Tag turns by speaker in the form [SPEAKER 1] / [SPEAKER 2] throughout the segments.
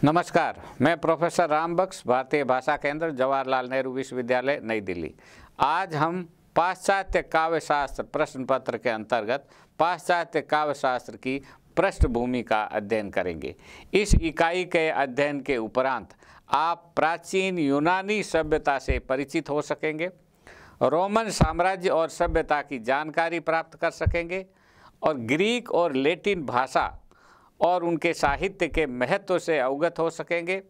[SPEAKER 1] नमस्कार, मैं प्रोफेसर राम बख्श, भारतीय भाषा केंद्र, जवाहरलाल नेहरू विश्वविद्यालय, नई दिल्ली। आज हम पाश्चात्य काव्य शास्त्र प्रश्न पत्र के अंतर्गत पाश्चात्य काव्य शास्त्र की पृष्ठभूमि का अध्ययन करेंगे। इस इकाई के अध्ययन के उपरांत आप प्राचीन यूनानी सभ्यता से परिचित हो सकेंगे, रोमन साम्राज्य और सभ्यता की जानकारी प्राप्त कर सकेंगे और ग्रीक और लैटिन भाषा और उनके साहित्य के महत्व से अवगत हो सकेंगे।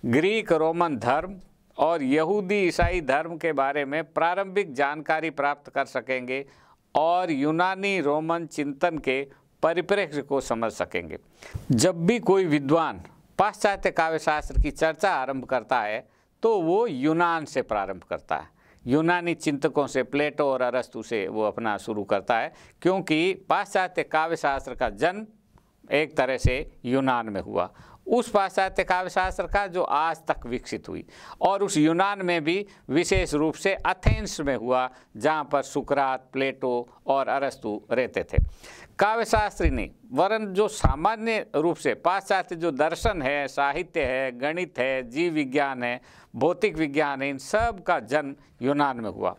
[SPEAKER 1] ग्रीक रोमन धर्म और यहूदी ईसाई धर्म के बारे में प्रारंभिक जानकारी प्राप्त कर सकेंगे और यूनानी रोमन चिंतन के परिप्रेक्ष्य को समझ सकेंगे। जब भी कोई विद्वान पाश्चात्य काव्य शास्त्र की चर्चा आरंभ करता है तो वो यूनान से प्रारंभ करता है, यूनानी चिंतकों से, प्लेटो और अरस्तु से वो अपना शुरू करता है, क्योंकि पाश्चात्य काव्य शास्त्र का जन्म एक तरह से यूनान में हुआ। उस पाश्चात्य काव्य शास्त्र का जो आज तक विकसित हुई, और उस यूनान में भी विशेष रूप से एथेंस में हुआ, जहाँ पर सुकरात, प्लेटो और अरस्तु रहते थे। काव्य शास्त्री नहीं, वरन जो सामान्य रूप से पाश्चात्य जो दर्शन है, साहित्य है, गणित है, जीव विज्ञान है, भौतिक विज्ञान है, इन सब का जन्म यूनान में हुआ।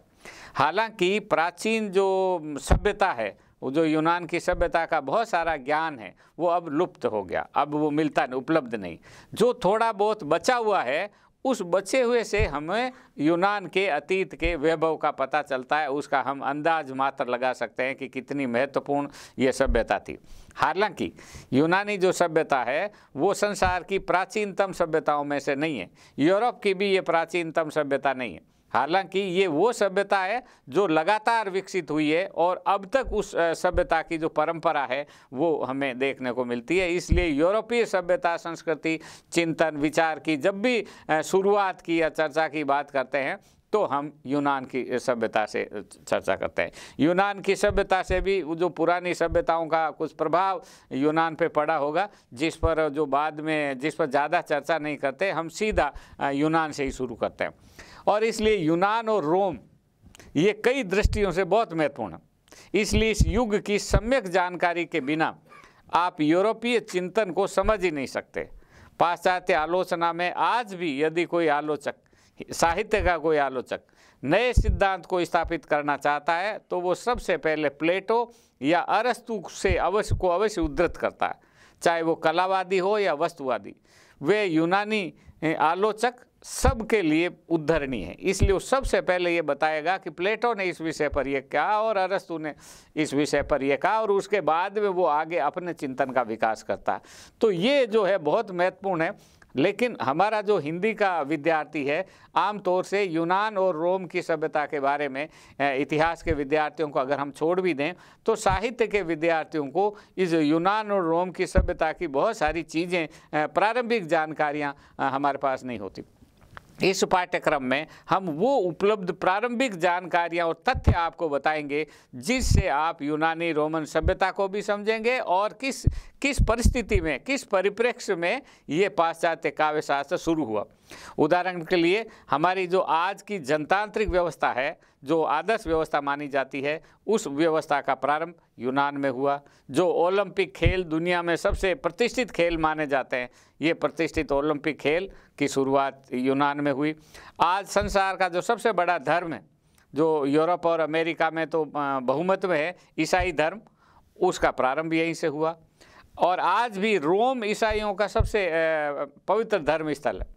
[SPEAKER 1] हालांकि प्राचीन जो सभ्यता है, वो जो यूनान की सभ्यता का बहुत सारा ज्ञान है, वो अब लुप्त हो गया, अब वो मिलता नहीं, उपलब्ध नहीं। जो थोड़ा बहुत बचा हुआ है, उस बचे हुए से हमें यूनान के अतीत के वैभव का पता चलता है, उसका हम अंदाज मात्र लगा सकते हैं कि कितनी महत्वपूर्ण ये सभ्यता थी। हालांकि यूनानी जो सभ्यता है वो संसार की प्राचीनतम सभ्यताओं में से नहीं है, यूरोप की भी ये प्राचीनतम सभ्यता नहीं है। हालांकि ये वो सभ्यता है जो लगातार विकसित हुई है और अब तक उस सभ्यता की जो परंपरा है वो हमें देखने को मिलती है। इसलिए यूरोपीय सभ्यता, संस्कृति, चिंतन, विचार की जब भी शुरुआत की या चर्चा की बात करते हैं तो हम यूनान की सभ्यता से चर्चा करते हैं। यूनान की सभ्यता से भी जो पुरानी सभ्यताओं का कुछ प्रभाव यूनान पे पड़ा होगा, जिस पर ज़्यादा चर्चा नहीं करते, हम सीधा यूनान से ही शुरू करते हैं। और इसलिए यूनान और रोम ये कई दृष्टियों से बहुत महत्वपूर्ण है। इसलिए इस युग की सम्यक जानकारी के बिना आप यूरोपीय चिंतन को समझ ही नहीं सकते। पाश्चात्य आलोचना में आज भी यदि कोई आलोचक, साहित्य का कोई आलोचक नए सिद्धांत को स्थापित करना चाहता है तो वो सबसे पहले प्लेटो या अरस्तु से अवश्य उद्धृत करता है, चाहे वो कलावादी हो या वस्तुवादी। वे यूनानी आलोचक सबके लिए उद्धरणीय है। इसलिए वो सबसे पहले ये बताएगा कि प्लेटो ने इस विषय पर यह कहा और अरस्तु ने इस विषय पर यह कहा, और उसके बाद में वो आगे अपने चिंतन का विकास करता है। तो ये जो है बहुत महत्वपूर्ण है। लेकिन हमारा जो हिंदी का विद्यार्थी है, आमतौर से यूनान और रोम की सभ्यता के बारे में, इतिहास के विद्यार्थियों को अगर हम छोड़ भी दें तो साहित्य के विद्यार्थियों को इस यूनान और रोम की सभ्यता की बहुत सारी चीज़ें, प्रारंभिक जानकारियाँ हमारे पास नहीं होती। इस पाठ्यक्रम में हम वो उपलब्ध प्रारंभिक जानकारियाँ और तथ्य आपको बताएंगे जिससे आप यूनानी रोमन सभ्यता को भी समझेंगे और किस परिस्थिति में, किस परिप्रेक्ष्य में ये पाश्चात्य काव्य शास्त्र शुरू हुआ। उदाहरण के लिए हमारी जो आज की जनतांत्रिक व्यवस्था है, जो आदर्श व्यवस्था मानी जाती है, उस व्यवस्था का प्रारंभ यूनान में हुआ। जो ओलंपिक खेल दुनिया में सबसे प्रतिष्ठित खेल माने जाते हैं, ये प्रतिष्ठित ओलंपिक खेल की शुरुआत यूनान में हुई। आज संसार का जो सबसे बड़ा धर्म है, जो यूरोप और अमेरिका में तो बहुमत में है, ईसाई धर्म, उसका प्रारंभ यहीं से हुआ। और आज भी रोम ईसाइयों का सबसे पवित्र धर्म स्थल है।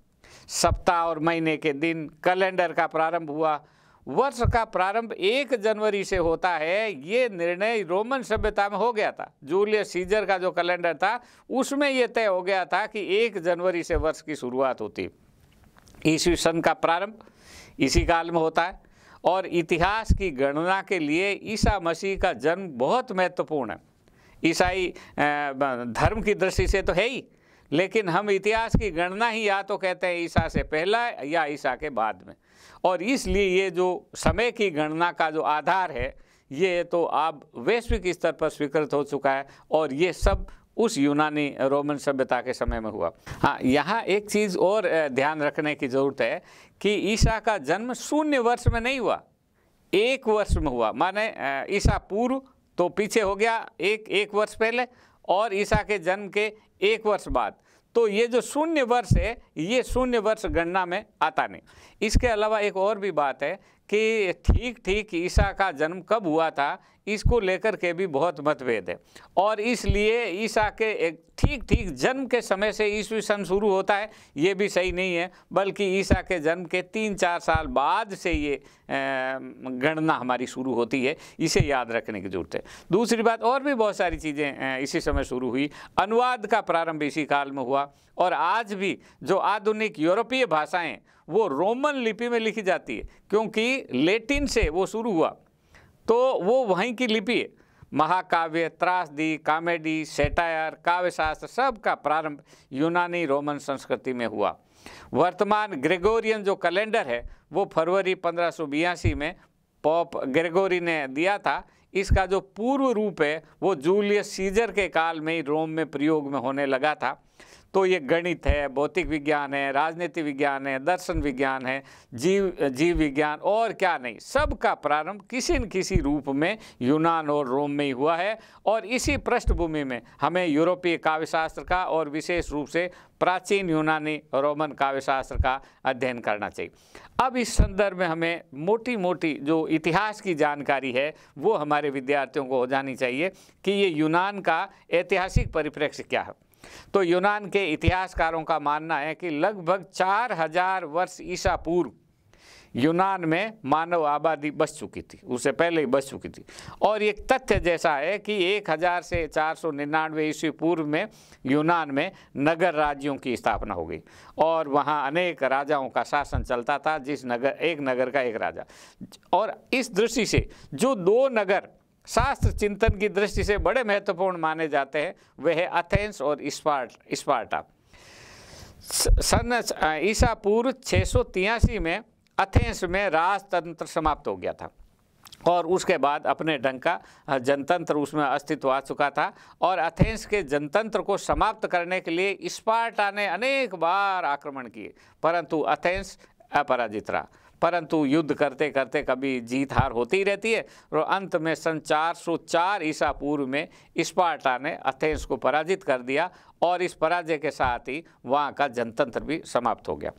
[SPEAKER 1] सप्ताह और महीने के दिन, कैलेंडर का प्रारंभ हुआ। वर्ष का प्रारंभ 1 जनवरी से होता है, ये निर्णय रोमन सभ्यता में हो गया था। जूलियस सीजर का जो कैलेंडर था उसमें ये तय हो गया था कि 1 जनवरी से वर्ष की शुरुआत होती। ईस्वी सन का प्रारंभ इसी काल में होता है। और इतिहास की गणना के लिए ईसा मसीह का जन्म बहुत महत्वपूर्ण है। ईसाई धर्म की दृष्टि से तो है ही, लेकिन हम इतिहास की गणना ही या तो कहते हैं ईसा से पहला या ईसा के बाद में। और इसलिए ये जो समय की गणना का जो आधार है, ये तो अब वैश्विक स्तर पर स्वीकृत हो चुका है, और ये सब उस यूनानी रोमन सभ्यता के समय में हुआ। हाँ, यहाँ एक चीज़ और ध्यान रखने की ज़रूरत है कि ईसा का जन्म 0 वर्ष में नहीं हुआ, 1 वर्ष में हुआ। माने ईसा पूर्व तो पीछे हो गया एक वर्ष पहले, और ईसा के जन्म के 1 वर्ष बाद, तो ये जो शून्य वर्ष है ये शून्य वर्ष गणना में आता नहीं। इसके अलावा एक और भी बात है कि ठीक ईसा का जन्म कब हुआ था इसको लेकर के भी बहुत मतभेद है, और इसलिए ईसा के एक ठीक जन्म के समय से ईस्वी सन शुरू होता है ये भी सही नहीं है, बल्कि ईसा के जन्म के 3-4 साल बाद से ये गणना हमारी शुरू होती है। इसे याद रखने की जरूरत है। दूसरी बात, और भी बहुत सारी चीज़ें इसी समय शुरू हुई। अनुवाद का प्रारंभ इसी काल में हुआ, और आज भी जो आधुनिक यूरोपीय भाषाएं वो रोमन लिपि में लिखी जाती है, क्योंकि लैटिन से वो शुरू हुआ तो वो वहीं की लिपि है। महाकाव्य, त्रासदी, कॉमेडी, सेटायर, काव्यशास्त्र सब का प्रारंभ यूनानी रोमन संस्कृति में हुआ। वर्तमान ग्रेगोरियन जो कैलेंडर है वो फरवरी 1582 में पोप ग्रेगोरी ने दिया था। इसका जो पूर्व रूप है वो जूलियस सीजर के काल में ही रोम में प्रयोग में होने लगा था। तो ये गणित है, भौतिक विज्ञान है, राजनीति विज्ञान है, दर्शन विज्ञान है, जीव विज्ञान और क्या नहीं, सब का प्रारंभ किसी न किसी रूप में यूनान और रोम में ही हुआ है। और इसी पृष्ठभूमि में हमें यूरोपीय काव्यशास्त्र का और विशेष रूप से प्राचीन यूनानी रोमन काव्यशास्त्र का अध्ययन करना चाहिए। अब इस संदर्भ में हमें मोटी मोटी जो इतिहास की जानकारी है वो हमारे विद्यार्थियों को हो जानी चाहिए कि ये यूनान का ऐतिहासिक परिप्रेक्ष्य क्या है। तो यूनान के इतिहासकारों का मानना है कि लगभग 4000 वर्ष ईसा पूर्व यूनान में मानव आबादी बस चुकी थी, उससे पहले ही बस चुकी थी। और एक तथ्य जैसा है कि 1000 से 499 ईस्वी पूर्व में यूनान में नगर राज्यों की स्थापना हो गई और वहाँ अनेक राजाओं का शासन चलता था, एक नगर का एक राजा। और इस दृष्टि से जो 2 नगर शास्त्र चिंतन की दृष्टि से बड़े महत्वपूर्ण माने जाते हैं वह है एथेंस और स्पार्टा। सन ईसा पूर्व 683 में एथेंस में राजतंत्र समाप्त हो गया था और उसके बाद अपने ढंग का जनतंत्र उसमें अस्तित्व आ चुका था। और एथेंस के जनतंत्र को समाप्त करने के लिए स्पार्टा ने अनेक बार आक्रमण किए, परंतु एथेंस अपराजित रहा। परंतु युद्ध करते करते कभी जीत हार होती रहती है और अंत में सन 404 ईसा पूर्व में स्पार्टा ने एथेंस को पराजित कर दिया और इस पराजय के साथ ही वहाँ का जनतंत्र भी समाप्त हो गया।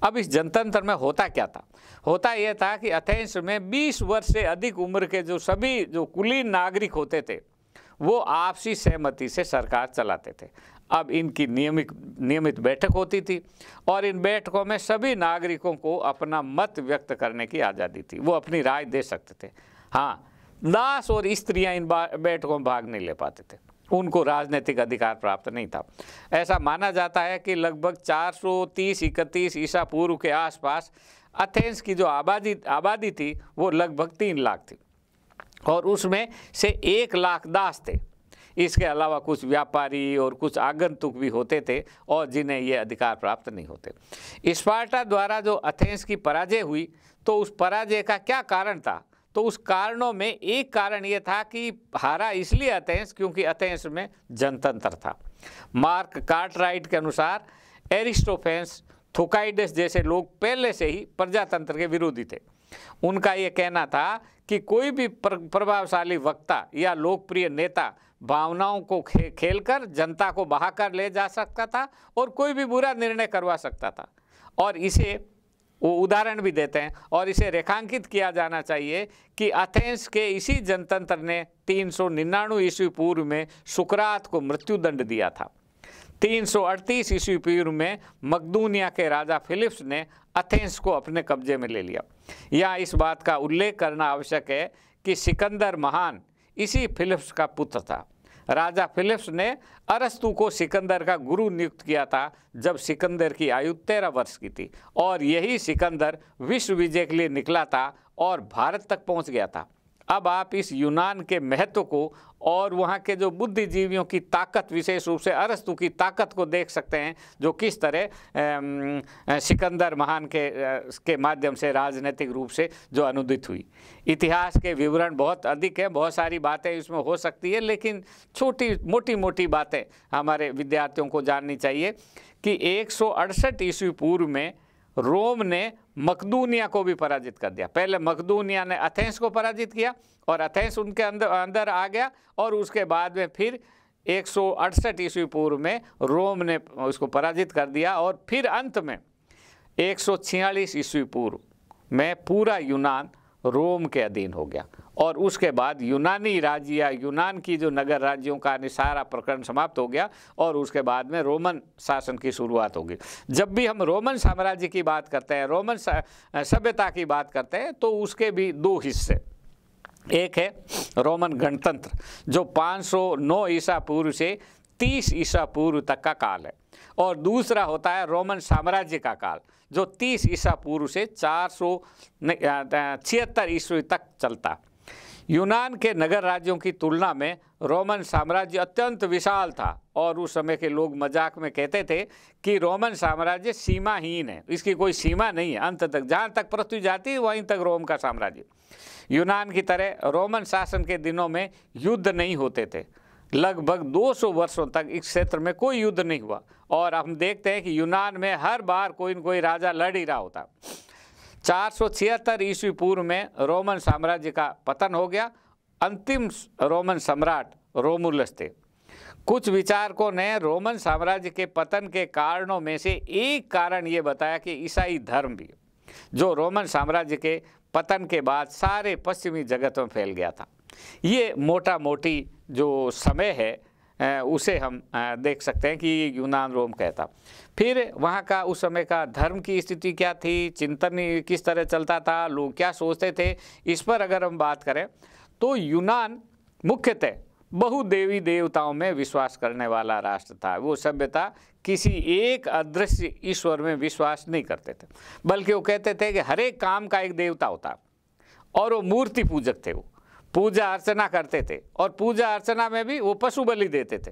[SPEAKER 1] अब इस जनतंत्र में होता क्या था? होता यह था कि एथेंस में 20 वर्ष से अधिक उम्र के जो कुलीन नागरिक होते थे वो आपसी सहमति से सरकार चलाते थे। अब इनकी नियमित बैठक होती थी और इन बैठकों में सभी नागरिकों को अपना मत व्यक्त करने की आज़ादी थी, वो अपनी राय दे सकते थे। हाँ, दास और स्त्रियां इन बैठकों में भाग नहीं ले पाते थे, उनको राजनीतिक अधिकार प्राप्त नहीं था। ऐसा माना जाता है कि लगभग 430-31 ईसा पूर्व के आसपास एथेंस की जो आबादी थी वो लगभग 3 लाख थी और उसमें से 1 लाख दास थे। इसके अलावा कुछ व्यापारी और कुछ आगंतुक भी होते थे और जिन्हें ये अधिकार प्राप्त नहीं होते। स्पार्टा द्वारा जो एथेंस की पराजय हुई तो उस पराजय का क्या कारण था? तो उस कारणों में एक कारण ये था कि हारा इसलिए एथेंस क्योंकि एथेंस में जनतंत्र था। मार्क कार्टराइट के अनुसार एरिस्टोफेंस, थुकाइडिस जैसे लोग पहले से ही प्रजातंत्र के विरोधी थे। उनका ये कहना था कि कोई भी प्रभावशाली वक्ता या लोकप्रिय नेता भावनाओं को खेलकर जनता को बहाकर ले जा सकता था और कोई भी बुरा निर्णय करवा सकता था। और इसे वो उदाहरण भी देते हैं और इसे रेखांकित किया जाना चाहिए कि एथेंस के इसी जनतंत्र ने 399 ईस्वी पूर्व में सुकरात को मृत्युदंड दिया था। 338 ईस्वी पूर्व में मकदूनिया के राजा फिलिप्स ने एथेंस को अपने कब्जे में ले लिया। यहाँ इस बात का उल्लेख करना आवश्यक है कि सिकंदर महान इसी फिलिप्स का पुत्र था। राजा फिलिप्स ने अरस्तु को सिकंदर का गुरु नियुक्त किया था जब सिकंदर की आयु 13 वर्ष की थी और यही सिकंदर विश्व विजय के लिए निकला था और भारत तक पहुंच गया था। अब आप इस यूनान के महत्व को और वहाँ के जो बुद्धिजीवियों की ताकत, विशेष रूप से अरस्तु की ताकत को देख सकते हैं जो किस तरह सिकंदर महान के माध्यम से राजनीतिक रूप से जो अनुदित हुई। इतिहास के विवरण बहुत अधिक है, बहुत सारी बातें इसमें हो सकती है, लेकिन मोटी मोटी बातें हमारे विद्यार्थियों को जाननी चाहिए कि 168 ईस्वी पूर्व में रोम ने मकदूनिया को भी पराजित कर दिया। पहले मकदूनिया ने एथेंस को पराजित किया और एथेंस उनके अंदर आ गया और उसके बाद में फिर 168 ईस्वी पूर्व में रोम ने उसको पराजित कर दिया और फिर अंत में 146 ईस्वी पूर्व में पूरा यूनान रोम के अधीन हो गया और उसके बाद यूनानी राज्य या यूनान की जो नगर राज्यों का सारा प्रकरण समाप्त हो गया और उसके बाद में रोमन शासन की शुरुआत होगी। जब भी हम रोमन साम्राज्य की बात करते हैं, रोमन सभ्यता की बात करते हैं, तो उसके भी दो हिस्से, एक है रोमन गणतंत्र जो 509 ईसा पूर्व से 30 ईसा पूर्व तक का काल है, और दूसरा होता है रोमन साम्राज्य का काल जो 30 ईसा पूर्व से 476 ईस्वी तक चलता। यूनान के नगर राज्यों की तुलना में रोमन साम्राज्य अत्यंत विशाल था और उस समय के लोग मजाक में कहते थे कि रोमन साम्राज्य सीमाहीन है, इसकी कोई सीमा नहीं है, अंत तक जहाँ तक पृथ्वी जाती है वहीं तक रोम का साम्राज्य। यूनान की तरह रोमन शासन के दिनों में युद्ध नहीं होते थे, लगभग 200 वर्षों तक इस क्षेत्र में कोई युद्ध नहीं हुआ और हम देखते हैं कि यूनान में हर बार कोई न कोई राजा लड़ ही रहा होता। 476 ईस्वी पूर्व में रोमन साम्राज्य का पतन हो गया। अंतिम रोमन सम्राट रोमुलस थे। कुछ विचारकों ने रोमन साम्राज्य के पतन के कारणों में से एक कारण ये बताया कि ईसाई धर्म भी, जो रोमन साम्राज्य के पतन के बाद सारे पश्चिमी जगत में फैल गया था। ये मोटा मोटी जो समय है उसे हम देख सकते हैं कि यूनान रोम कहता। फिर वहाँ का उस समय का धर्म की स्थिति क्या थी, चिंतन किस तरह चलता था, लोग क्या सोचते थे, इस पर अगर हम बात करें तो यूनान मुख्यतः बहुदेवी देवताओं में विश्वास करने वाला राष्ट्र था। वो सभ्यता किसी एक अदृश्य ईश्वर में विश्वास नहीं करते थे, बल्कि वो कहते थे कि हर एक काम का एक देवता होता और वो मूर्ति पूजक थे। वो पूजा अर्चना करते थे और पूजा अर्चना में भी वो पशु बलि देते थे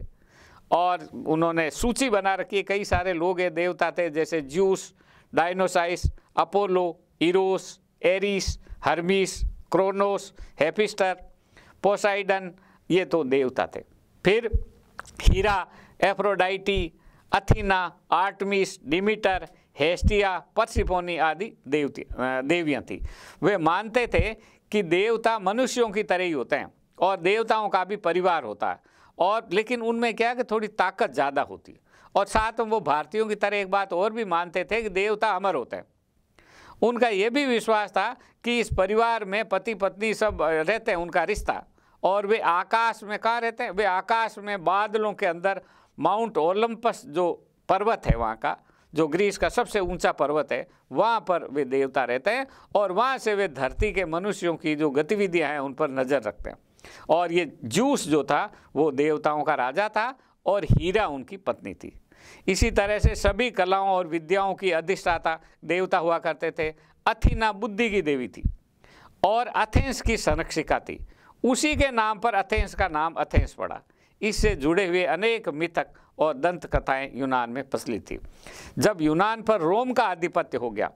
[SPEAKER 1] और उन्होंने सूची बना रखी है। कई सारे लोग ये देवता थे जैसे Zeus, Dionysus, Apollo, Eros, Eris, Hermes, Cronos, Hephaestus, Poseidon, ये तो देवता थे। फिर Hera, Aphrodite, Athena, Artemis, Demeter, Hestia, Persephone आदि देवियाँ थी। वे मानते थे कि देवता मनुष्यों की तरह ही होते हैं और देवताओं का भी परिवार होता है, और लेकिन उनमें क्या है कि थोड़ी ताकत ज़्यादा होती है। और साथ में वो भारतीयों की तरह एक बात और भी मानते थे कि देवता अमर होते हैं। उनका ये भी विश्वास था कि इस परिवार में पति पत्नी सब रहते हैं, उनका रिश्ता, और वे आकाश में कहाँ रहते हैं, वे आकाश में बादलों के अंदर माउंट ओलंपस जो पर्वत है वहाँ का, जो ग्रीस का सबसे ऊंचा पर्वत है, वहाँ पर वे देवता रहते हैं और वहाँ से वे धरती के मनुष्यों की जो गतिविधियाँ हैं उन पर नज़र रखते हैं। और ये ज्यूस जो था वो देवताओं का राजा था और हीरा उनकी पत्नी थी। इसी तरह से सभी कलाओं और विद्याओं की अधिष्ठाता देवता हुआ करते थे। अथीना बुद्धि की देवी थी और एथेंस की संरक्षिका थी। उसी के नाम पर एथेंस का नाम एथेंस पड़ा। इससे जुड़े हुए अनेक मिथक और दंत कथाएं यूनान में प्रचलित थी। जब यूनान पर रोम का आधिपत्य हो गया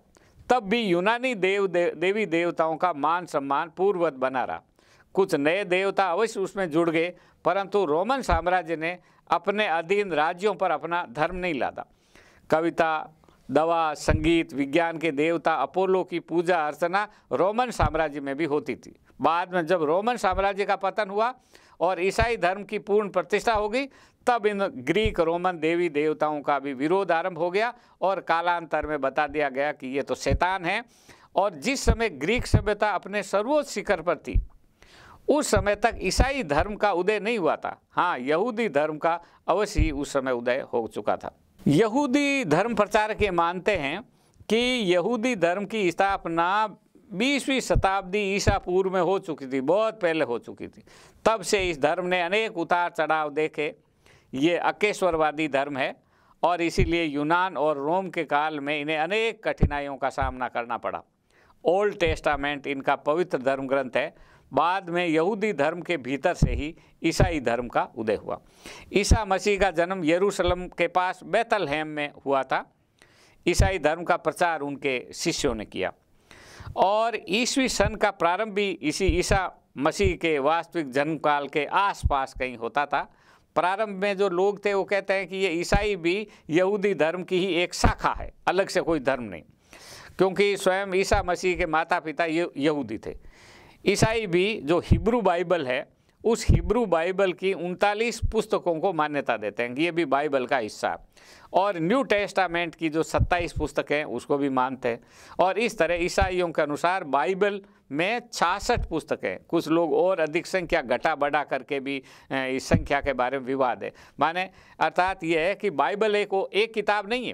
[SPEAKER 1] तब भी यूनानी देवी देवताओं का मान सम्मान पूर्ववत बना रहा। कुछ नए देवता अवश्य उसमें जुड़ गए, परंतु रोमन साम्राज्य ने अपने अधीन राज्यों पर अपना धर्म नहीं लादा। कविता, दवा, संगीत, विज्ञान के देवता अपोलो की पूजा अर्चना रोमन साम्राज्य में भी होती थी। बाद में जब रोमन साम्राज्य का पतन हुआ और ईसाई धर्म की पूर्ण प्रतिष्ठा हो गई, तब इन ग्रीक रोमन देवी देवताओं का भी विरोध आरंभ हो गया और कालांतर में बता दिया गया कि ये तो शैतान है। और जिस समय ग्रीक सभ्यता अपने सर्वोच्च शिखर पर थी, उस समय तक ईसाई धर्म का उदय नहीं हुआ था। हाँ, यहूदी धर्म का अवश्य ही उस समय उदय हो चुका था। यहूदी धर्म प्रचारक ये मानते हैं कि यहूदी धर्म की स्थापना 20वीं शताब्दी ईसा पूर्व में हो चुकी थी, बहुत पहले हो चुकी थी। तब से इस धर्म ने अनेक उतार चढ़ाव देखे। ये अकेश्वरवादी धर्म है और इसीलिए यूनान और रोम के काल में इन्हें अनेक कठिनाइयों का सामना करना पड़ा। ओल्ड टेस्टामेंट इनका पवित्र धर्म ग्रंथ है। बाद में यहूदी धर्म के भीतर से ही ईसाई धर्म का उदय हुआ। ईसा मसीह का जन्म यरूशलेम के पास बैतलहम में हुआ था। ईसाई धर्म का प्रचार उनके शिष्यों ने किया और ईसवी सन का प्रारंभ भी इसी ईसा मसीह के वास्तविक जन्म काल के आसपास कहीं होता था। प्रारंभ में जो लोग थे वो कहते हैं कि ये ईसाई भी यहूदी धर्म की ही एक शाखा है, अलग से कोई धर्म नहीं, क्योंकि स्वयं ईसा मसीह के माता पिता यहूदी थे। ईसाई भी जो हिब्रू बाइबल है उस हिब्रू बाइबल की 39 पुस्तकों को मान्यता देते हैं कि ये भी बाइबल का हिस्सा है, और न्यू टेस्टामेंट की जो 27 पुस्तकें हैं उसको भी मानते हैं। और इस तरह ईसाइयों के अनुसार बाइबल में 66 पुस्तकें, कुछ लोग और अधिक संख्या घटा बढ़ा करके भी इस संख्या के बारे में विवाद है। माने अर्थात ये है कि बाइबल एक किताब नहीं है,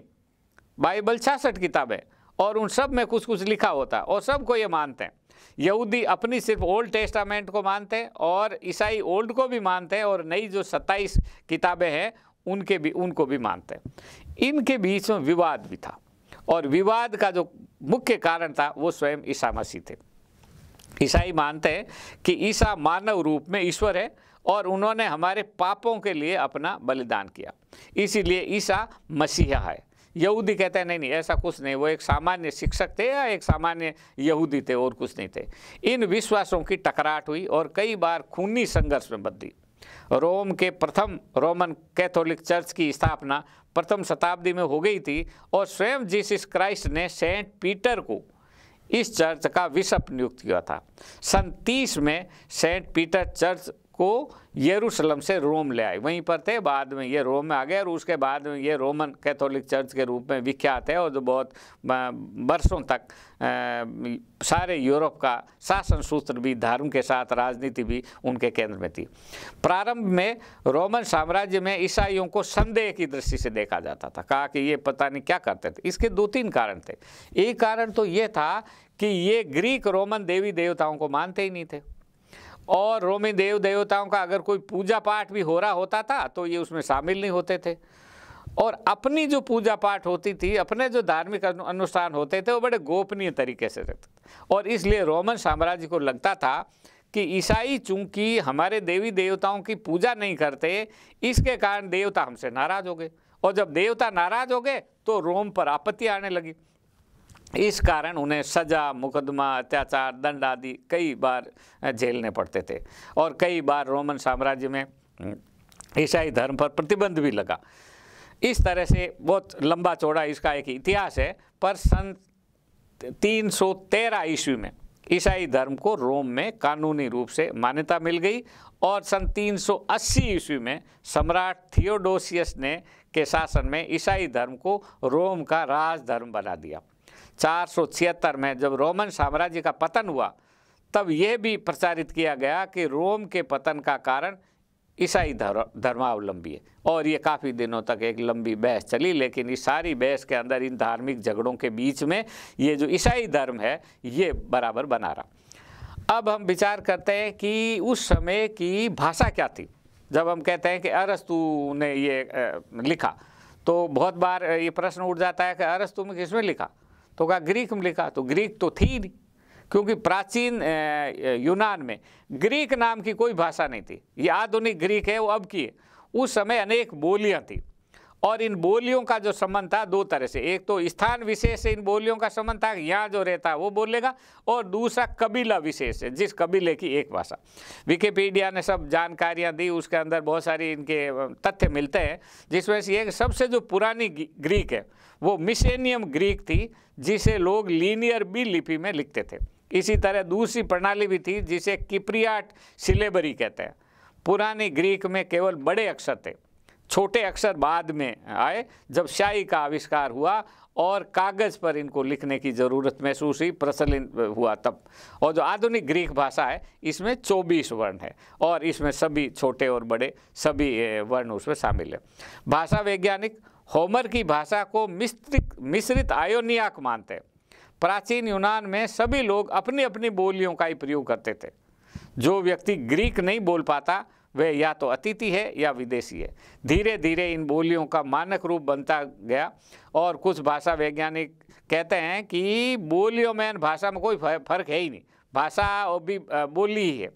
[SPEAKER 1] बाइबल 66 किताबें, और उन सब में कुछ कुछ लिखा होता है, और सबको ये मानते हैं। यहूदी अपनी सिर्फ ओल्ड टेस्टामेंट को मानते हैं, और ईसाई ओल्ड को भी मानते हैं, और नई जो 27 किताबें हैं उनको भी मानते हैं। इनके बीच में विवाद भी था, और विवाद का जो मुख्य कारण था वो स्वयं ईसा मसीह थे। ईसाई मानते हैं कि ईसा मानव रूप में ईश्वर है, और उन्होंने हमारे पापों के लिए अपना बलिदान किया, इसीलिए ईसा मसीहा है। यहूदी कहते हैं नहीं, ऐसा कुछ नहीं, वो एक सामान्य शिक्षक थे या एक सामान्य यहूदी थे, और कुछ नहीं थे। इन विश्वासों की टकराट हुई और कई बार खूनी संघर्ष में बदली। रोम के प्रथम रोमन कैथोलिक चर्च की स्थापना प्रथम शताब्दी में हो गई थी, और स्वयं जीसस क्राइस्ट ने सेंट पीटर को इस चर्च का बिशप नियुक्त किया था। सन 30 में सेंट पीटर चर्च को यरूशलेम से रोम ले आए, वहीं पर थे, बाद में ये रोम में आ गए, और उसके बाद में ये रोमन कैथोलिक चर्च के रूप में विख्यात है, और जो बहुत वर्षों तक सारे यूरोप का शासन सूत्र भी, धर्म के साथ राजनीति भी उनके केंद्र में थी। प्रारंभ में रोमन साम्राज्य में ईसाइयों को संदेह की दृष्टि से देखा जाता था, कहा कि ये पता नहीं क्या करते थे। इसके 2-3 कारण थे। एक कारण तो ये था कि ये ग्रीक रोमन देवी देवताओं को मानते ही नहीं थे, और रोमी देव देवताओं का अगर कोई पूजा पाठ भी हो रहा होता था तो ये उसमें शामिल नहीं होते थे, और अपनी जो पूजा पाठ होती थी, अपने जो धार्मिक अनुष्ठान होते थे, वो बड़े गोपनीय तरीके से रहते थे। और इसलिए रोमन साम्राज्य को लगता था कि ईसाई चूंकि हमारे देवी देवताओं की पूजा नहीं करते, इसके कारण देवता हमसे नाराज हो गए, और जब देवता नाराज हो गए तो रोम पर आपत्ति आने लगी। इस कारण उन्हें सजा, मुकदमा, अत्याचार, दंड आदि कई बार झेलने पड़ते थे, और कई बार रोमन साम्राज्य में ईसाई धर्म पर प्रतिबंध भी लगा। इस तरह से बहुत लंबा चौड़ा इसका एक इतिहास है। पर सन 313 ईस्वी में ईसाई धर्म को रोम में कानूनी रूप से मान्यता मिल गई, और सन 380 ईस्वी में सम्राट थियोडोसियस ने के शासन में ईसाई धर्म को रोम का राजधर्म बना दिया। 476 में जब रोमन साम्राज्य का पतन हुआ, तब यह भी प्रचारित किया गया कि रोम के पतन का कारण ईसाई धर्मावलंबी है, और ये काफ़ी दिनों तक एक लंबी बहस चली। लेकिन इस सारी बहस के अंदर, इन धार्मिक झगड़ों के बीच में, ये जो ईसाई धर्म है ये बराबर बना रहा। अब हम विचार करते हैं कि उस समय की भाषा क्या थी। जब हम कहते हैं कि अरस्तु ने ये लिखा, तो बहुत बार ये प्रश्न उठ जाता है कि अरस्तु में किसमें लिखा, तो कहा ग्रीक में लिखा। तो ग्रीक तो थी नहीं, क्योंकि प्राचीन यूनान में ग्रीक नाम की कोई भाषा नहीं थी। ये आधुनिक ग्रीक है, वो अब की है। उस समय अनेक बोलियां थी, और इन बोलियों का जो संबंध था 2 तरह से। एक तो स्थान विशेष से इन बोलियों का संबंध था, यहाँ जो रहता है वो बोलेगा, और दूसरा कबीला विशेष है, जिस कबीले की एक भाषा। विकिपीडिया ने सब जानकारियाँ दी, उसके अंदर बहुत सारी इनके तथ्य मिलते हैं, जिसमें से एक सबसे जो पुरानी ग्रीक है वो मिसेनियम ग्रीक थी, जिसे लोग लीनियर बी लिपि में लिखते थे। इसी तरह दूसरी प्रणाली भी थी जिसे किप्रियाट सिलेबरी कहते हैं। पुरानी ग्रीक में केवल बड़े अक्षर थे, छोटे अक्षर बाद में आए जब स्याही का आविष्कार हुआ और कागज़ पर इनको लिखने की ज़रूरत महसूस हुई, प्रचलित हुआ तब। और जो आधुनिक ग्रीक भाषा है इसमें 24 वर्ण है, और इसमें सभी छोटे और बड़े सभी वर्ण उसमें शामिल है। भाषा वैज्ञानिक होमर की भाषा को मिश्रित आयोनियाक मानते हैं। प्राचीन यूनान में सभी लोग अपनी अपनी बोलियों का ही प्रयोग करते थे। जो व्यक्ति ग्रीक नहीं बोल पाता वह या तो अतिथि है या विदेशी है। धीरे धीरे इन बोलियों का मानक रूप बनता गया, और कुछ भाषा वैज्ञानिक कहते हैं कि बोलियों में, भाषा में कोई फर्क है ही नहीं, भाषा और भी बोली ही है।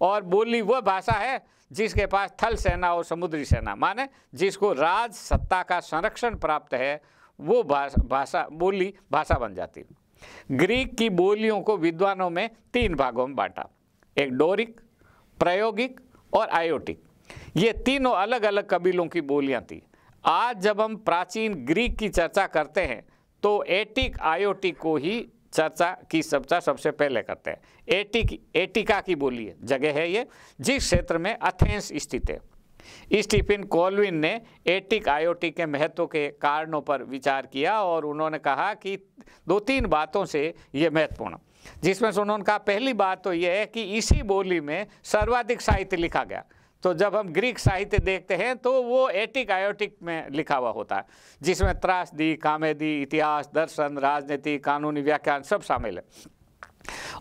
[SPEAKER 1] और बोली वह भाषा है जिसके पास थल सेना और समुद्री सेना, माने जिसको राज सत्ता का संरक्षण प्राप्त है, वो बोली भाषा बन जाती है। ग्रीक की बोलियों को विद्वानों में 3 भागों में बांटा, एक डोरिक, प्रायोगिक और आयोटिक। ये तीनों अलग अलग कबीलों की बोलियां थी। आज जब हम प्राचीन ग्रीक की चर्चा करते हैं तो एटिक आयोटिक को ही चर्चा सबसे पहले करते हैं। एटिका की बोली है, जगह है ये, जिस क्षेत्र में एथेंस स्थित है। स्टीफन कोलविन ने एटिक आयोटिक के महत्व के कारणों पर विचार किया और उन्होंने कहा कि 2-3 बातों से ये महत्वपूर्ण, जिसमें से उन्होंने कहा पहली बात तो ये है कि इसी बोली में सर्वाधिक साहित्य लिखा गया। तो जब हम ग्रीक साहित्य देखते हैं तो वो एटिक आयोटिक में लिखा हुआ होता है, जिसमें त्रासदी, कॉमेडी, इतिहास, दर्शन, राजनीति, कानूनी व्याख्यान सब शामिल है।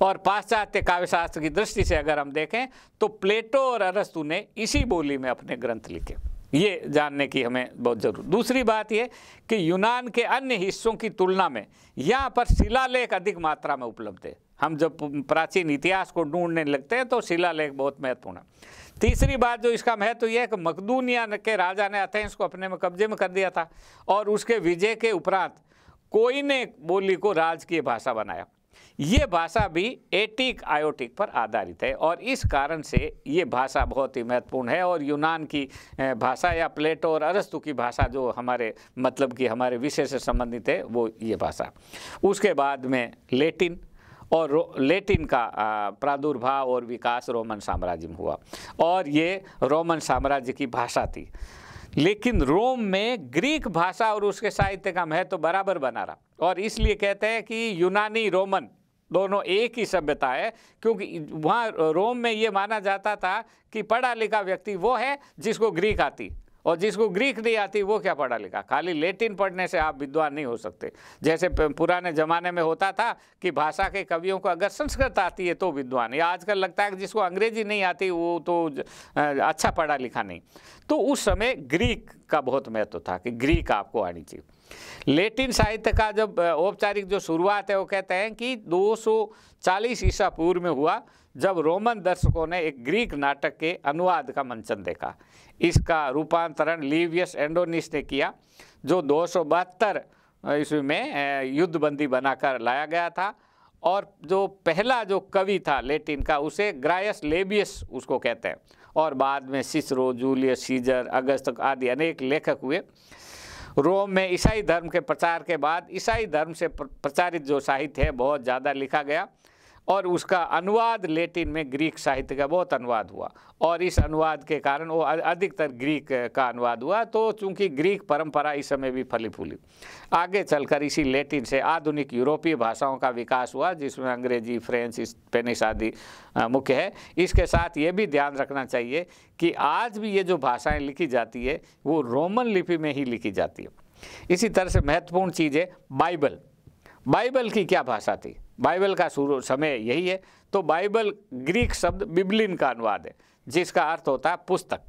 [SPEAKER 1] और पाश्चात्य काव्यशास्त्र की दृष्टि से अगर हम देखें तो प्लेटो और अरस्तु ने इसी बोली में अपने ग्रंथ लिखे, ये जानने की हमें बहुत जरूर। दूसरी बात ये कि यूनान के अन्य हिस्सों की तुलना में यहाँ पर शिलालेख अधिक मात्रा में उपलब्ध है। हम जब प्राचीन इतिहास को ढूंढने लगते हैं तो शिलालेख बहुत महत्वपूर्ण है। तीसरी बात जो इसका महत्व यह है कि मकदूनिया के राजा ने एथेंस को अपने में कब्जे में कर दिया था और उसके विजय के उपरांत कोई ने बोली को राजकीय भाषा बनाया। ये भाषा भी एटिक आयोटिक पर आधारित है और इस कारण से ये भाषा बहुत ही महत्वपूर्ण है। और यूनान की भाषा या प्लेटो और अरस्तु की भाषा जो हमारे मतलब कि हमारे विषय से संबंधित है वो ये भाषा। उसके बाद में लेटिन, और लेटिन का प्रादुर्भाव और विकास रोमन साम्राज्य में हुआ और ये रोमन साम्राज्य की भाषा थी। लेकिन रोम में ग्रीक भाषा और उसके साहित्य का महत्व बराबर बना रहा और इसलिए कहते हैं कि यूनानी रोमन दोनों एक ही सभ्यता है, क्योंकि वहाँ रोम में ये माना जाता था कि पढ़ा लिखा व्यक्ति वो है जिसको ग्रीक आती, और जिसको ग्रीक नहीं आती वो क्या पढ़ा लिखा। खाली लेटिन पढ़ने से आप विद्वान नहीं हो सकते। जैसे पुराने ज़माने में होता था कि भाषा के कवियों को अगर संस्कृत आती है तो विद्वान, या आजकल लगता है कि जिसको अंग्रेजी नहीं आती वो तो अच्छा पढ़ा लिखा नहीं। तो उस समय ग्रीक का बहुत महत्व था कि ग्रीक आपको आनी चाहिए। लेटिन साहित्य का जब औपचारिक जो शुरुआत है वो कहते हैं कि 240 ईसा पूर्व में हुआ, जब रोमन दर्शकों ने एक ग्रीक नाटक के अनुवाद का मंचन देखा। इसका रूपांतरण लिवियस एंडोनिस ने किया, जो 272 ईस्वी में युद्धबंदी बनाकर लाया गया था। और जो पहला जो कवि था लेटिन का उसे ग्रायस लेबियस उसको कहते हैं, और बाद में सिसरो, जूलियस सीजर, अगस्त आदि अनेक लेखक हुए। रोम में ईसाई धर्म के प्रचार के बाद ईसाई धर्म से प्रचारित जो साहित्य है बहुत ज़्यादा लिखा गया और उसका अनुवाद लेटिन में ग्रीक साहित्य का बहुत अनुवाद हुआ और इस अनुवाद के कारण वो अधिकतर ग्रीक का अनुवाद हुआ। तो चूंकि ग्रीक परंपरा इस समय भी फली फूली, आगे चलकर इसी लेटिन से आधुनिक यूरोपीय भाषाओं का विकास हुआ, जिसमें अंग्रेजी, फ्रेंच, स्पेनिश आदि मुख्य है। इसके साथ ये भी ध्यान रखना चाहिए कि आज भी ये जो भाषाएँ लिखी जाती है वो रोमन लिपि में ही लिखी जाती है। इसी तरह से महत्वपूर्ण चीज़ है बाइबल। बाइबल की क्या भाषा थी? बाइबल का शुरू समय यही है। तो बाइबल ग्रीक शब्द बिब्लिन का अनुवाद है, जिसका अर्थ होता है पुस्तक।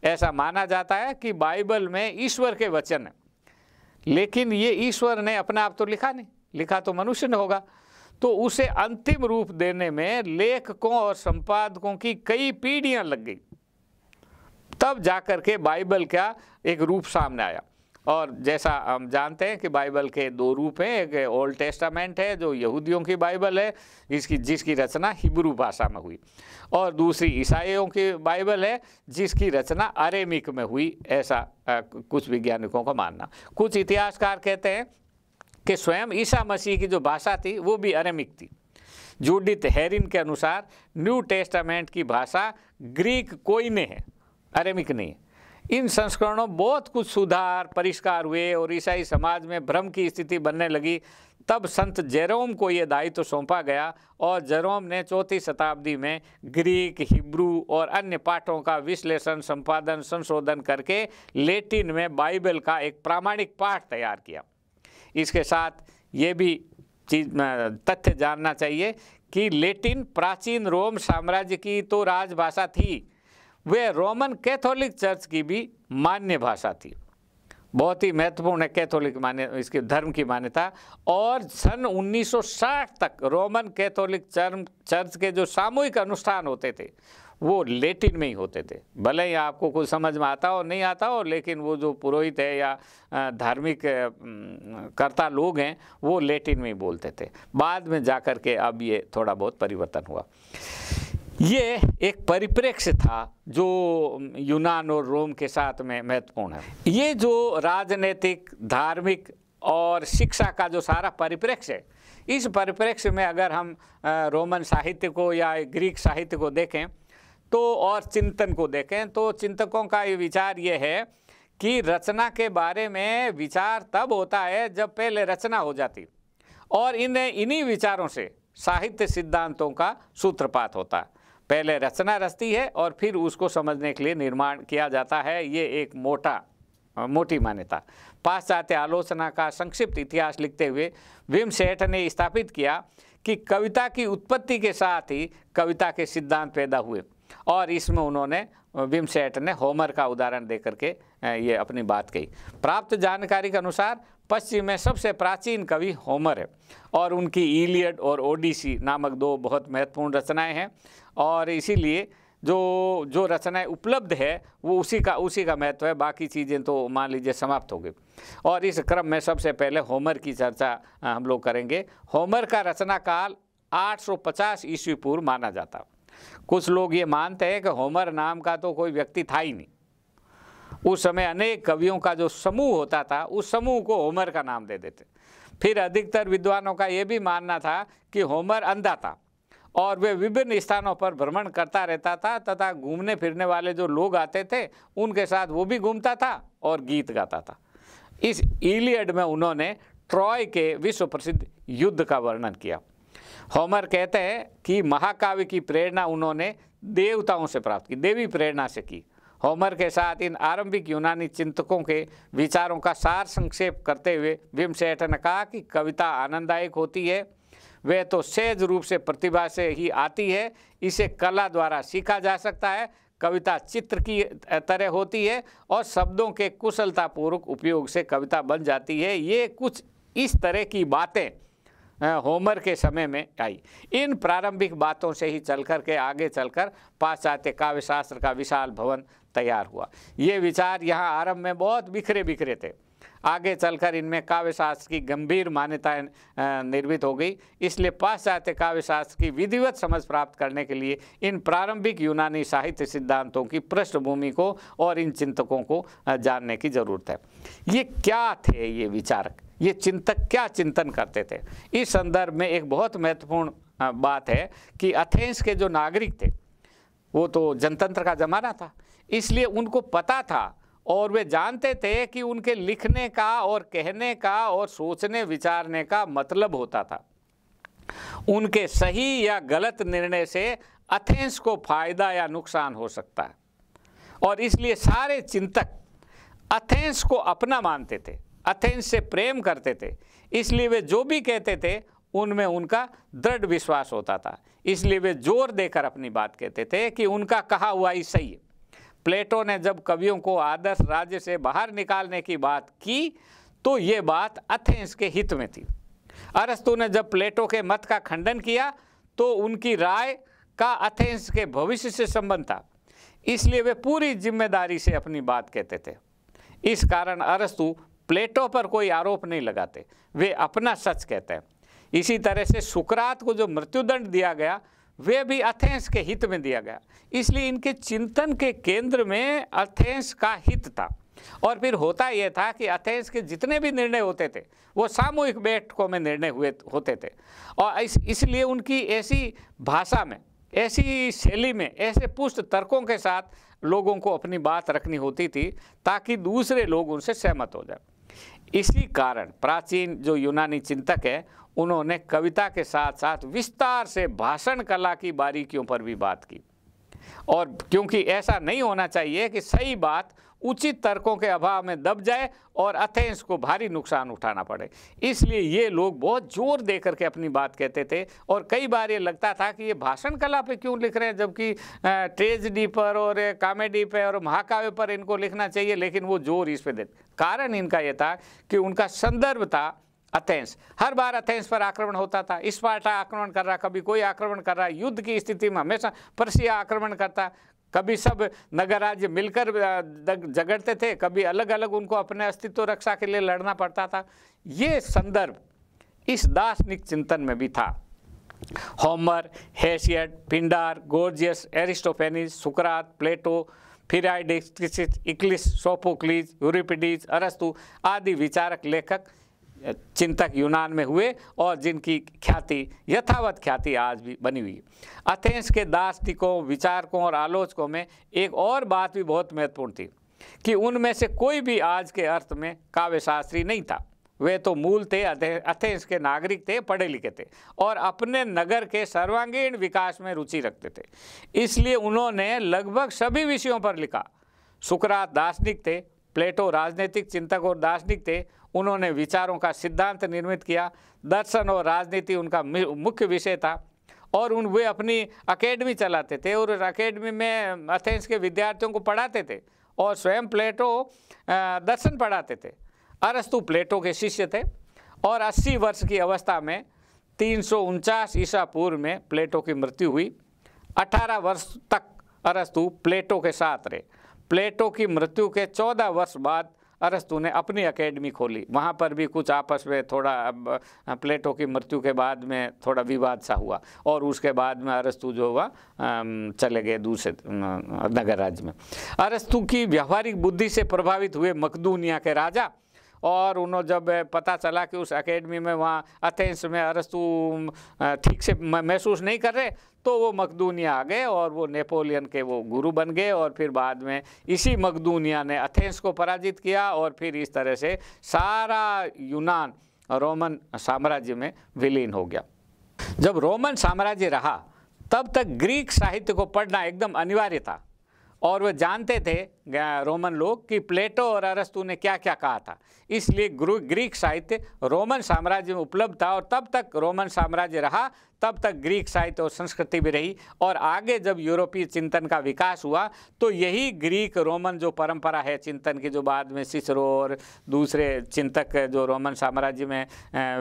[SPEAKER 1] ऐसा माना जाता है कि बाइबल में ईश्वर के वचन है, लेकिन ये ईश्वर ने अपना आप तो लिखा नहीं, लिखा तो मनुष्य ने होगा। तो उसे अंतिम रूप देने में लेखकों और संपादकों की कई पीढ़ियां लग गई, तब जाकर के बाइबल का एक रूप सामने आया। और जैसा हम जानते हैं कि बाइबल के 2 रूप हैं, एक ओल्ड टेस्टामेंट है जो यहूदियों की बाइबल है जिसकी रचना हिब्रू भाषा में हुई, और दूसरी ईसाइयों की बाइबल है जिसकी रचना अरेमिक में हुई, ऐसा कुछ वैज्ञानिकों का मानना। कुछ इतिहासकार कहते हैं कि स्वयं ईसा मसीह की जो भाषा थी वो भी अरेमिक थी। जूडिथ हेरिन के अनुसार न्यू टेस्टामेंट की भाषा ग्रीक कोइने है, अरेमिक नहीं है। इन संस्करणों बहुत कुछ सुधार परिष्कार हुए और ईसाई समाज में भ्रम की स्थिति बनने लगी। तब संत जेरोम को ये दायित्व सौंपा गया और जेरोम ने 4वीं शताब्दी में ग्रीक, हिब्रू और अन्य पाठों का विश्लेषण, संपादन, संशोधन करके लेटिन में बाइबल का एक प्रामाणिक पाठ तैयार किया। इसके साथ ये भी तथ्य जानना चाहिए कि लेटिन प्राचीन रोम साम्राज्य की तो राजभाषा थी, वे रोमन कैथोलिक चर्च की भी मान्य भाषा थी। बहुत ही महत्वपूर्ण है कैथोलिक इसके धर्म की मान्यता। और सन 1960 तक रोमन कैथोलिक चर्च के जो सामूहिक अनुष्ठान होते थे वो लेटिन में ही होते थे। भले ही आपको कुछ समझ में आता हो नहीं आता हो, लेकिन वो जो पुरोहित है या धार्मिक कर्ता लोग हैं वो लेटिन में ही बोलते थे। बाद में जाकर के अब ये थोड़ा बहुत परिवर्तन हुआ। ये एक परिप्रेक्ष्य था जो यूनान और रोम के साथ में महत्वपूर्ण है। ये जो राजनीतिक, धार्मिक और शिक्षा का जो सारा परिप्रेक्ष्य है, इस परिप्रेक्ष्य में अगर हम रोमन साहित्य को या ग्रीक साहित्य को देखें तो और चिंतन को देखें तो चिंतकों का ये विचार ये है कि रचना के बारे में विचार तब होता है जब पहले रचना हो जाती और इन्हीं विचारों से साहित्य सिद्धांतों का सूत्रपात होता है। पहले रचना रचती है और फिर उसको समझने के लिए निर्माण किया जाता है। ये एक मोटी मान्यता। पाश्चात्य आलोचना का संक्षिप्त इतिहास लिखते हुए विमसेठ ने स्थापित किया कि कविता की उत्पत्ति के साथ ही कविता के सिद्धांत पैदा हुए और इसमें उन्होंने विमसेठ ने होमर का उदाहरण देकर के ये अपनी बात कही। प्राप्त जानकारी के अनुसार पश्चिम में सबसे प्राचीन कवि होमर है और उनकी इलियड और ओडिसी नामक 2 बहुत महत्वपूर्ण रचनाएं हैं और इसीलिए जो रचनाएं उपलब्ध है वो उसी का महत्व है। बाकी चीज़ें तो मान लीजिए समाप्त हो गई। और इस क्रम में सबसे पहले होमर की चर्चा हम लोग करेंगे। होमर का रचना काल 850 ईस्वी पूर्व माना जाता। कुछ लोग ये मानते हैं कि होमर नाम का तो कोई व्यक्ति था ही नहीं। उस समय अनेक कवियों का जो समूह होता था उस समूह को होमर का नाम दे देते। फिर अधिकतर विद्वानों का ये भी मानना था कि होमर अंधा था और वे विभिन्न स्थानों पर भ्रमण करता रहता था तथा घूमने फिरने वाले जो लोग आते थे उनके साथ वो भी घूमता था और गीत गाता था। इस इलियड में उन्होंने ट्रॉय के विश्व प्रसिद्ध युद्ध का वर्णन किया। होमर कहते हैं कि महाकाव्य की प्रेरणा उन्होंने देवताओं से प्राप्त की, देवी प्रेरणा से की। होमर के साथ इन आरंभिक यूनानी चिंतकों के विचारों का सार संक्षेप करते हुए विमसेठ ने कहा कि कविता आनंददायक होती है, वह तो सहज रूप से प्रतिभा से ही आती है, इसे कला द्वारा सीखा जा सकता है। कविता चित्र की तरह होती है और शब्दों के कुशलतापूर्वक उपयोग से कविता बन जाती है। ये कुछ इस तरह की बातें होमर के समय में आई। इन प्रारंभिक बातों से ही चलकर के आगे चलकर पाश्चात्य काव्य शास्त्र का विशाल भवन तैयार हुआ। ये विचार यहाँ आरंभ में बहुत बिखरे थे। आगे चलकर इनमें काव्य शास्त्र की गंभीर मान्यताएं निर्मित हो गई। इसलिए पाश्चात्य काव्य शास्त्र की विधिवत समझ प्राप्त करने के लिए इन प्रारंभिक यूनानी साहित्य सिद्धांतों की पृष्ठभूमि को और इन चिंतकों को जानने की जरूरत है। ये क्या थे ये विचारक, ये चिंतक क्या चिंतन करते थे? इस संदर्भ में एक बहुत महत्वपूर्ण बात है कि एथेंस के जो नागरिक थे वो तो जनतंत्र का जमाना था, इसलिए उनको पता था और वे जानते थे कि उनके लिखने का और कहने का और सोचने विचारने का मतलब होता था। उनके सही या गलत निर्णय से एथेंस को फायदा या नुकसान हो सकता है और इसलिए सारे चिंतक एथेंस को अपना मानते थे, एथेंस से प्रेम करते थे। इसलिए वे जो भी कहते थे उनमें उनका दृढ़ विश्वास होता था। इसलिए वे जोर देकर अपनी बात कहते थे कि उनका कहा हुआ ही सही है। प्लेटो ने जब कवियों को आदर्श राज्य से बाहर निकालने की बात की तो ये बात एथेंस के हित में थी। अरस्तु ने जब प्लेटो के मत का खंडन किया तो उनकी राय का एथेंस के भविष्य से संबंध था, इसलिए वे पूरी जिम्मेदारी से अपनी बात कहते थे। इस कारण अरस्तु प्लेटो पर कोई आरोप नहीं लगाते, वे अपना सच कहते हैं। इसी तरह से सुकरात को जो मृत्युदंड दिया गया वे भी एथेंस के हित में दिया गया। इसलिए इनके चिंतन के केंद्र में एथेंस का हित था। और फिर होता यह था कि एथेंस के जितने भी निर्णय होते थे वो सामूहिक बैठकों में निर्णय होते थे और इसलिए उनकी ऐसी भाषा में, ऐसी शैली में, ऐसे पुष्ट तर्कों के साथ लोगों को अपनी बात रखनी होती थी ताकि दूसरे लोग उनसे सहमत हो जाए। इसी कारण प्राचीन जो यूनानी चिंतक है उन्होंने कविता के साथ साथ विस्तार से भाषण कला की बारीकियों पर भी बात की। और क्योंकि ऐसा नहीं होना चाहिए कि सही बात उचित तर्कों के अभाव में दब जाए और एथेंस को भारी नुकसान उठाना पड़े, इसलिए ये लोग बहुत जोर दे करके अपनी बात कहते थे। और कई बार ये लगता था कि ये भाषण कला पे क्यों लिख रहे हैं, जबकि ट्रेजेडी पर और कॉमेडी पे और महाकाव्य पर इनको लिखना चाहिए, लेकिन वो जोर इस पे देते। कारण इनका ये था कि उनका संदर्भ था एथेंस। हर बार एथेंस पर आक्रमण होता था, स्पार्टा आक्रमण कर रहा, कभी कोई आक्रमण कर रहा, युद्ध की स्थिति में हमेशा पर्सिया आक्रमण करता, कभी सब नगर राज्य मिलकर झगड़ते थे, कभी अलग अलग उनको अपने अस्तित्व रक्षा के लिए लड़ना पड़ता था। ये संदर्भ इस दार्शनिक चिंतन में भी था। होमर, हेसियड, पिंडार, गोर्जियस, एरिस्टोफेनीज, सुकरात, प्लेटो, फिराइडेस, इक्लिस, सोफोक्लीज, यूरिपिडीज, अरस्तु आदि विचारक लेखक चिंतक यूनान में हुए और जिनकी ख्याति, यथावत ख्याति आज भी बनी हुई है। एथेंस के दार्शनिकों, विचारकों और आलोचकों में एक और बात भी बहुत महत्वपूर्ण थी कि उनमें से कोई भी आज के अर्थ में काव्यशास्त्री नहीं था। वे तो मूल थे एथेंस के नागरिक थे, पढ़े लिखे थे और अपने नगर के सर्वांगीण विकास में रुचि रखते थे। इसलिए उन्होंने लगभग सभी विषयों पर लिखा। सुकरात दार्शनिक थे, प्लेटो राजनीतिक चिंतक और दार्शनिक थे। उन्होंने विचारों का सिद्धांत निर्मित किया। दर्शन और राजनीति उनका मुख्य विषय था और वे अपनी अकेडमी चलाते थे और उस अकेडमी में एथेंस के विद्यार्थियों को पढ़ाते थे और स्वयं प्लेटो दर्शन पढ़ाते थे। अरस्तु प्लेटो के शिष्य थे और 80 वर्ष की अवस्था में 349 ईसा पूर्व में प्लेटो की मृत्यु हुई। 18 वर्ष तक अरस्तु प्लेटो के साथ रहे। प्लेटो की मृत्यु के 14 वर्ष बाद अरस्तु ने अपनी एकेडमी खोली। वहाँ पर भी कुछ आपस में थोड़ा प्लेटो की मृत्यु के बाद में थोड़ा विवाद सा हुआ और उसके बाद में अरस्तु जो हुआ चले गए दूसरे नगर राज्य में। अरस्तु की व्यावहारिक बुद्धि से प्रभावित हुए मकदूनिया के राजा और उन्होंने जब पता चला कि उस एकेडमी में वहाँ एथेंस में अरस्तु ठीक से महसूस नहीं कर रहे तो वो मकदूनिया आ गए और वो नेपोलियन के वो गुरु बन गए और फिर बाद में इसी मकदूनिया ने एथेंस को पराजित किया और फिर इस तरह से सारा यूनान रोमन साम्राज्य में विलीन हो गया। जब रोमन साम्राज्य रहा तब तक ग्रीक साहित्य को पढ़ना एकदम अनिवार्य था और वे जानते थे रोमन लोग कि प्लेटो और अरस्तु ने क्या क्या कहा था। इसलिए ग्रीक साहित्य रोमन साम्राज्य में उपलब्ध था और तब तक रोमन साम्राज्य रहा, तब तक ग्रीक साहित्य और संस्कृति भी रही। और आगे जब यूरोपीय चिंतन का विकास हुआ तो यही ग्रीक रोमन जो परंपरा है चिंतन की, जो बाद में सिसरो और दूसरे चिंतक जो रोमन साम्राज्य में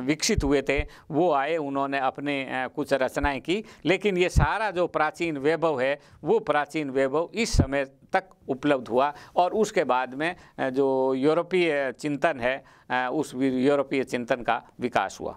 [SPEAKER 1] विकसित हुए थे वो आए, उन्होंने अपने कुछ रचनाएं की। लेकिन ये सारा जो प्राचीन वैभव है वो प्राचीन वैभव इस समय तक उपलब्ध हुआ और उसके बाद में जो यूरोपीय चिंतन है उस यूरोपीय चिंतन का विकास हुआ।